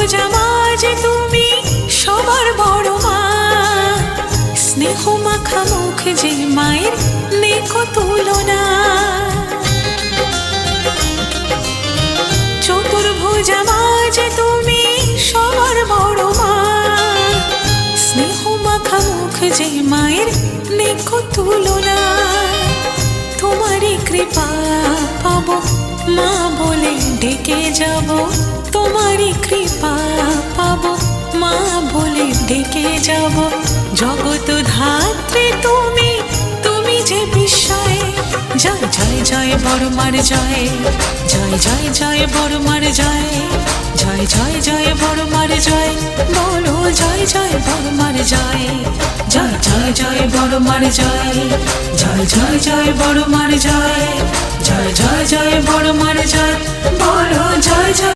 চতুর্ভুজা মা যে তুমি সবার বড় মা, স্নেহ মাখা মুখ যে মায়ের নেকো তুলনা। চতুর্ভুজা মা যে তুমি সবার বড় মা, স্নেহ মাখা মুখ যে মায়ের নেকো তুলনা। তোমারই কৃপা পাবো মা বলে ডেকে যাব, তোমারই কৃপা পাবো মা বলে ডেকে যাব। জগৎ ধাত্রী তুমি, তুমি যে বিস্ময়। জয় জয় জয় বড় মার জয়, জয় জয় জয় বড় মার জয়, জয় জয় জয় বড় মার জয়, বলো জয় জয় বড় মার জয়। জয় জয় জয় বড় মার জয়, জয় জয় জয় বড় মার জয়, জয় জয় জয় বড় মার জয়, বলো জয় জয়।